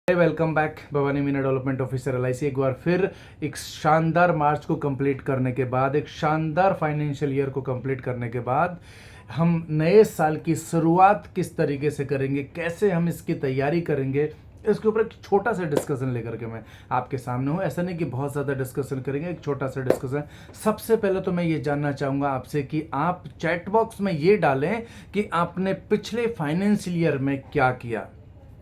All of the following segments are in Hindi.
Welcome back. Bhavani Meena development officer LIC एक बार फिर एक शानदार मार्च को कंप्लीट करने के बाद, एक शानदार फाइनेंशियल ईयर को कंप्लीट करने के बाद हम नए साल की शुरुआत किस तरीके से करेंगे, कैसे हम इसकी तैयारी करेंगे, इसके ऊपर एक छोटा सा डिस्कशन लेकर के मैं आपके सामने हूँ। ऐसा नहीं कि बहुत ज़्यादा डिस्कशन करेंगे, एक छोटा सा डिस्कशन। सबसे पहले तो मैं ये जानना चाहूँगा आपसे कि आप चैट बॉक्स में ये डालें कि आपने पिछले फाइनेंशियल ईयर में क्या किया,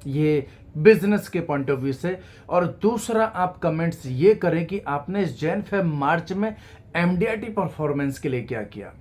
ये बिजनेस के पॉइंट ऑफ व्यू से। और दूसरा आप कमेंट्स ये करें कि आपने इस जैन फेब मार्च में एमडीआईटी परफॉर्मेंस के लिए क्या किया।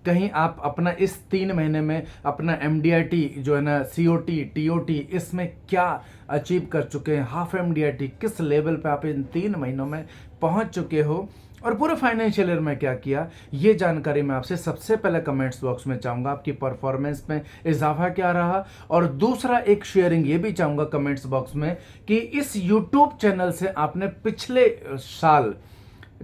कहीं आप अपना इस 3 महीने में अपना एमडीआईटी जो है ना, सीओटी टीओटी, इसमें क्या अचीव कर चुके हैं, हाफ एमडीआईटी किस लेवल पे आप इन 3 महीनों में पहुंच चुके हो, और पूरे फाइनेंशियल ईयर में क्या किया, ये जानकारी मैं आपसे सबसे पहले कमेंट्स बॉक्स में चाहूँगा। आपकी परफॉर्मेंस में इजाफा क्या रहा, और दूसरा एक शेयरिंग ये भी चाहूँगा कमेंट्स बॉक्स में कि इस यूट्यूब चैनल से आपने पिछले साल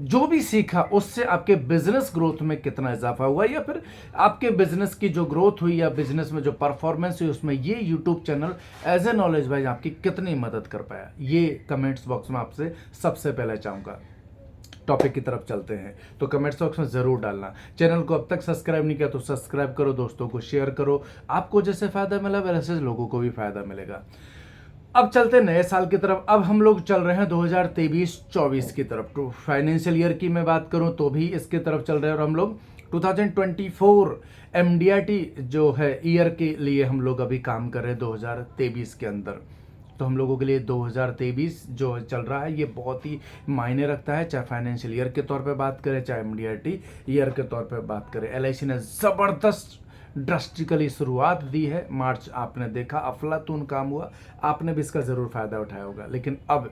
जो भी सीखा उससे आपके बिजनेस ग्रोथ में कितना इजाफा हुआ, या फिर आपके बिजनेस की जो ग्रोथ हुई या बिजनेस में जो परफॉर्मेंस हुई उसमें ये YouTube channel as a knowledge wise आपकी कितनी मदद कर पाया। ये कमेंट्स बॉक्स में आपसे सबसे पहले चाहूँगा। टॉपिक की तरफ चलते हैं तो कमेंट्स बॉक्स में जरूर डालना। चैनल को अब तक सब्सक्राइब नहीं किया तो सब्सक्राइब करो, दोस्तों को शेयर करो। आपको जैसे फायदा मिला वैसे लोगों को भी फायदा मिलेगा। अब चलते हैं नए साल की तरफ। अब हम लोग चल रहे हैं 2023-24 की तरफ। तो फाइनेंशियल ईयर की मैं बात करूं तो भी इसके तरफ चल रहे हैं, और हम लोग 2024 एमडीआईटी जो है ईयर के लिए हम लोग अभी काम कर रहे हैं 2023 के अंदर। तो हम लोगों के लिए 2023 जो चल रहा है ये बहुत ही मायने रखता है, चाहे फाइनेंशियल ईयर के तौर पे बात करें, चाहे एमडीआईटी ईयर के तौर पे बात करें। एलआईसी ने ज़बरदस्त ड्रास्टिकली शुरुआत दी है। मार्च आपने देखा अफलातून काम हुआ, आपने भी इसका ज़रूर फ़ायदा उठाया होगा। लेकिन अब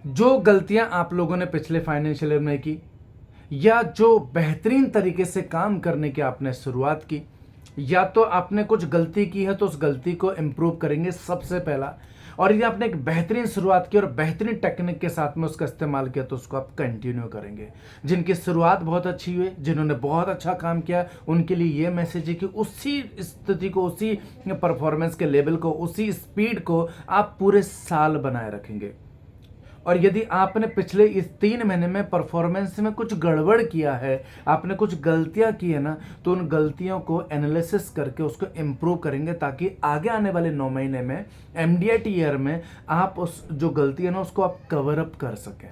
जो गलतियां आप लोगों ने पिछले फाइनेंशियल ईयर में की, या जो बेहतरीन तरीके से काम करने की आपने शुरुआत की, या तो आपने कुछ गलती की है तो उस गलती को इम्प्रूव करेंगे सबसे पहला। और यदि आपने एक बेहतरीन शुरुआत की और बेहतरीन टेक्निक के साथ में उसका इस्तेमाल किया तो उसको आप कंटिन्यू करेंगे। जिनकी शुरुआत बहुत अच्छी हुई, जिन्होंने बहुत अच्छा काम किया, उनके लिए ये मैसेज है कि उसी स्थिति को, उसी परफॉर्मेंस के लेवल को, उसी स्पीड को आप पूरे साल बनाए रखेंगे। और यदि आपने पिछले इस 3 महीने में परफॉर्मेंस में कुछ गड़बड़ किया है, आपने कुछ गलतियां की है ना, तो उन गलतियों को एनालिसिस करके उसको इम्प्रूव करेंगे, ताकि आगे आने वाले 9 महीने में एमडीआईटी ईयर में आप उस जो गलती है ना उसको आप कवर अप कर सकें।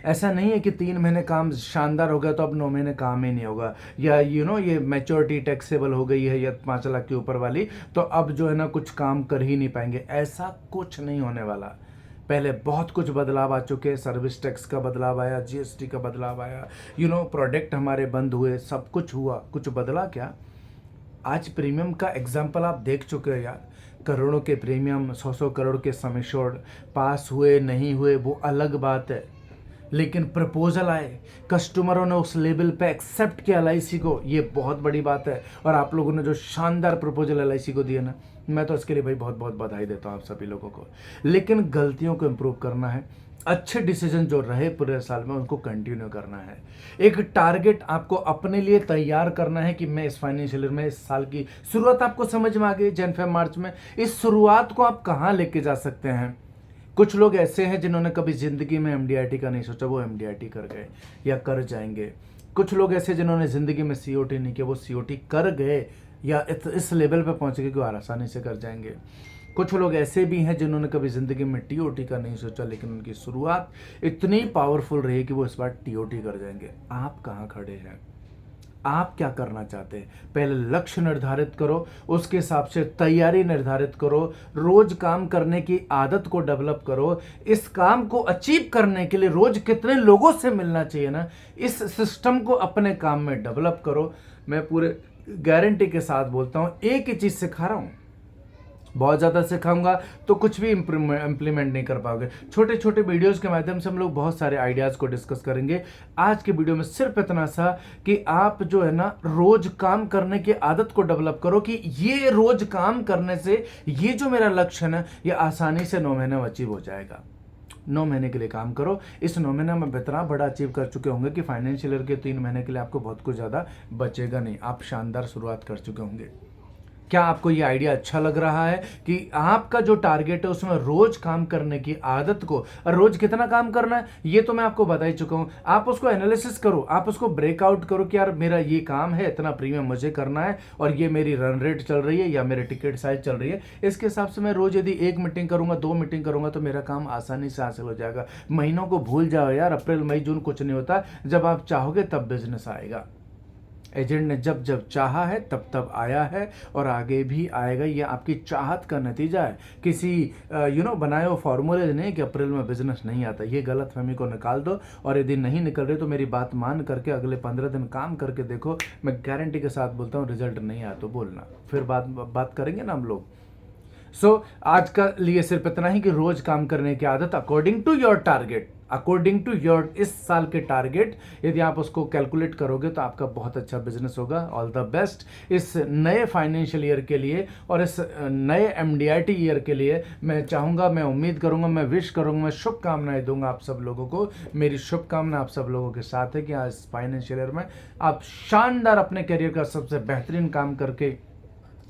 ऐसा नहीं है कि 3 महीने काम शानदार हो गया तो अब 9 महीने काम ही नहीं होगा, या ये मैच्योरिटी टैक्सेबल हो गई है या 5 लाख के ऊपर वाली, तो अब जो है ना कुछ काम कर ही नहीं पाएंगे। ऐसा कुछ नहीं होने वाला। पहले बहुत कुछ बदलाव आ चुके हैं। सर्विस टैक्स का बदलाव आया, जीएसटी का बदलाव आया, प्रोडक्ट हमारे बंद हुए, सब कुछ हुआ। कुछ बदला क्या? आज प्रीमियम का एग्जाम्पल आप देख चुके हो यार। करोड़ों के प्रीमियम, 100 करोड़ के सम एश्योर्ड पास हुए नहीं हुए वो अलग बात है, लेकिन प्रपोजल आए, कस्टमरों ने उस लेवल पे एक्सेप्ट किया एलआईसी को, ये बहुत बड़ी बात है। और आप लोगों ने जो शानदार प्रपोजल एलआईसी को दिया ना, मैं तो इसके लिए भाई बहुत बहुत बधाई देता हूँ आप सभी लोगों को। लेकिन गलतियों को इम्प्रूव करना है, अच्छे डिसीजन जो रहे पूरे साल में उनको कंटिन्यू करना है। एक टारगेट आपको अपने लिए तैयार करना है कि मैं इस फाइनेंशियल ईयर में, इस साल की शुरुआत आपको समझ में आ गई जैन फेब मार्च में, इस शुरुआत को आप कहाँ लेके जा सकते हैं। कुछ लोग ऐसे हैं जिन्होंने कभी जिंदगी में एमडीआईटी का नहीं सोचा, वो एमडीआईटी कर गए या कर जाएंगे। कुछ लोग ऐसे जिन्होंने जिंदगी में सीओटी नहीं किया, वो सीओटी कर गए या इस लेवल पे पहुंच गए कि वो आसानी से कर जाएंगे। कुछ लोग ऐसे भी हैं जिन्होंने कभी जिंदगी में टीओटी का नहीं सोचा, लेकिन उनकी शुरुआत इतनी पावरफुल रही कि वो इस बार टीओटी कर जाएंगे। आप कहाँ खड़े हैं? आप क्या करना चाहते हैं? पहले लक्ष्य निर्धारित करो, उसके हिसाब से तैयारी निर्धारित करो, रोज काम करने की आदत को डेवलप करो। इस काम को अचीव करने के लिए रोज कितने लोगों से मिलना चाहिए ना, इस सिस्टम को अपने काम में डेवलप करो। मैं पूरे गारंटी के साथ बोलता हूं, एक ही चीज सिखा रहा हूं, बहुत ज़्यादा सिखाऊंगा तो कुछ भी इम्प्लीमेंट नहीं कर पाओगे। छोटे छोटे वीडियोस के माध्यम से हम लोग बहुत सारे आइडियाज़ को डिस्कस करेंगे। आज के वीडियो में सिर्फ इतना सा कि आप जो है ना रोज काम करने की आदत को डेवलप करो, कि ये रोज काम करने से ये जो मेरा लक्ष्य है ना, ये आसानी से 9 महीने में अचीव हो जाएगा। 9 महीने के लिए काम करो। इस 9 महीने में इतना बड़ा अचीव कर चुके होंगे कि फाइनेंशियल ईयर के 3 महीने के लिए आपको बहुत कुछ ज़्यादा बचेगा नहीं, आप शानदार शुरुआत कर चुके होंगे। क्या आपको ये आइडिया अच्छा लग रहा है कि आपका जो टारगेट है उसमें रोज काम करने की आदत को, और रोज कितना काम करना है ये तो मैं आपको बता ही चुका हूं। आप उसको एनालिसिस करो, आप उसको ब्रेकआउट करो कि यार मेरा ये काम है, इतना प्रीमियम मुझे करना है और ये मेरी रन रेट चल रही है या मेरी टिकट साइज चल रही है, इसके हिसाब से मैं रोज यदि 1 मीटिंग करूंगा, 2 मीटिंग करूंगा तो मेरा काम आसानी से हासिल हो जाएगा। महीनों को भूल जाओ यार, अप्रैल मई जून कुछ नहीं होता, जब आप चाहोगे तब बिजनेस आएगा। एजेंट ने जब जब चाहा है तब तब आया है और आगे भी आएगा। ये आपकी चाहत का नतीजा है, किसी बनाए हुए फॉर्मूले नहीं कि अप्रैल में बिजनेस नहीं आता। ये गलत फहमी को निकाल दो, और यदि नहीं निकल रहे तो मेरी बात मान करके अगले 15 दिन काम करके देखो, मैं गारंटी के साथ बोलता हूँ रिजल्ट नहीं आया तो बोलना, फिर बात करेंगे ना हम लोग। आज का लिए सिर्फ इतना ही कि रोज काम करने की आदत according to your target, according to your इस साल के टारगेट, यदि आप उसको कैलकुलेट करोगे तो आपका बहुत अच्छा बिजनेस होगा। ऑल द बेस्ट इस नए फाइनेंशियल ईयर के लिए और इस नए MDIT ईयर के लिए। मैं चाहूँगा, मैं उम्मीद करूँगा, मैं विश करूँगा, मैं शुभकामनाएं दूंगा आप सब लोगों को। मेरी शुभकामना आप सब लोगों के साथ है कि आज फाइनेंशियल ईयर में आप शानदार अपने करियर का सबसे बेहतरीन काम करके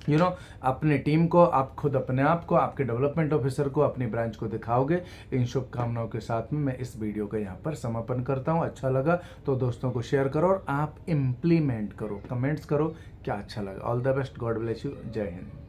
अपने टीम को, आप खुद अपने आप को, आपके डेवलपमेंट ऑफिसर को, अपनी ब्रांच को दिखाओगे। इन शुभकामनाओं के साथ में मैं इस वीडियो का यहाँ पर समापन करता हूँ। अच्छा लगा तो दोस्तों को शेयर करो और आप इम्प्लीमेंट करो, कमेंट्स करो क्या अच्छा लगा। All the best, God bless you, जय हिंद।